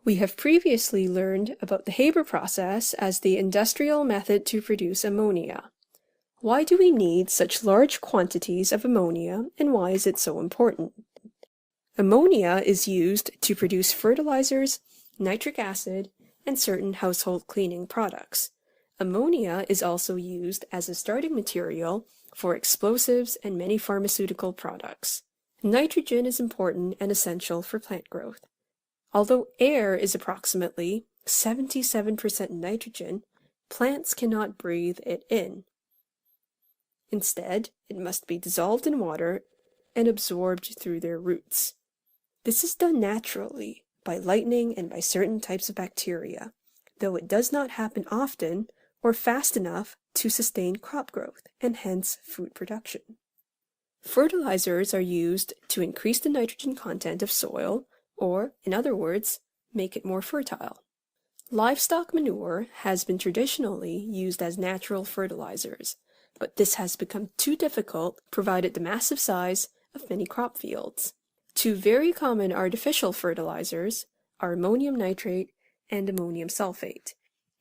We have previously learned about the Haber process as the industrial method to produce ammonia. Why do we need such large quantities of ammonia, and why is it so important? Ammonia is used to produce fertilizers, nitric acid, and certain household cleaning products. Ammonia is also used as a starting material for explosives and many pharmaceutical products. Nitrogen is important and essential for plant growth. Although air is approximately 77% nitrogen, plants cannot breathe it in. Instead, it must be dissolved in water and absorbed through their roots. This is done naturally by lightning and by certain types of bacteria, though it does not happen often or fast enough to sustain crop growth and hence food production. Fertilizers are used to increase the nitrogen content of soil, or, in other words, make it more fertile. Livestock manure has been traditionally used as natural fertilizers, but this has become too difficult provided the massive size of many crop fields. Two very common artificial fertilizers are ammonium nitrate and ammonium sulfate.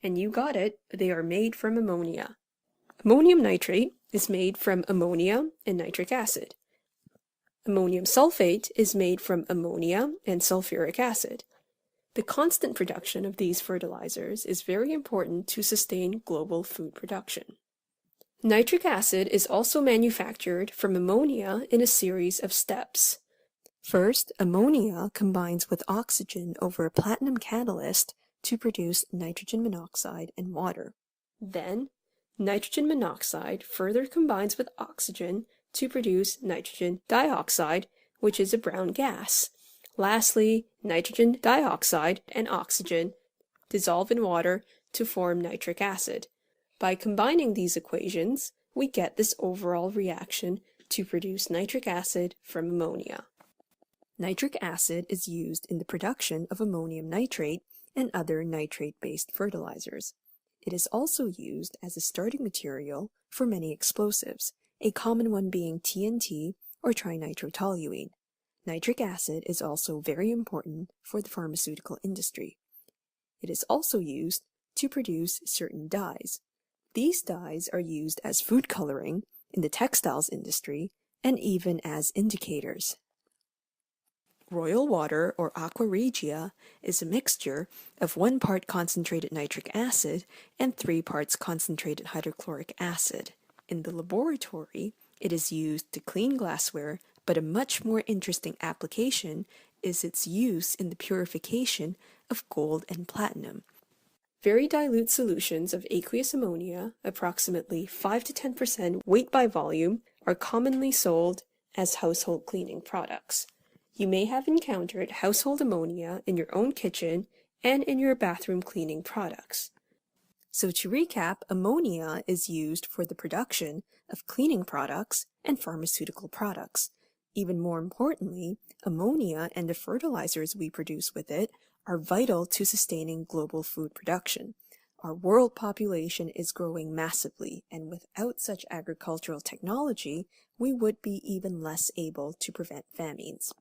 And you got it, they are made from ammonia. Ammonium nitrate is made from ammonia and nitric acid. Ammonium sulfate is made from ammonia and sulfuric acid. The constant production of these fertilizers is very important to sustain global food production. Nitric acid is also manufactured from ammonia in a series of steps. First, ammonia combines with oxygen over a platinum catalyst to produce nitrogen monoxide and water. Then, nitrogen monoxide further combines with oxygen to produce nitrogen dioxide, which is a brown gas. Lastly, nitrogen dioxide and oxygen dissolve in water to form nitric acid. By combining these equations, we get this overall reaction to produce nitric acid from ammonia. Nitric acid is used in the production of ammonium nitrate and other nitrate-based fertilizers. It is also used as a starting material for many explosives, a common one being TNT or trinitrotoluene. Nitric acid is also very important for the pharmaceutical industry. It is also used to produce certain dyes. These dyes are used as food coloring in the textiles industry and even as indicators. Royal water, or aqua regia, is a mixture of 1 part concentrated nitric acid and 3 parts concentrated hydrochloric acid. In the laboratory, it is used to clean glassware, but a much more interesting application is its use in the purification of gold and platinum. Very dilute solutions of aqueous ammonia, approximately 5 to 10% weight by volume, are commonly sold as household cleaning products. You may have encountered household ammonia in your own kitchen and in your bathroom cleaning products. So to recap, ammonia is used for the production of cleaning products and pharmaceutical products. Even more importantly, ammonia and the fertilizers we produce with it are vital to sustaining global food production. Our world population is growing massively, and without such agricultural technology, we would be even less able to prevent famines.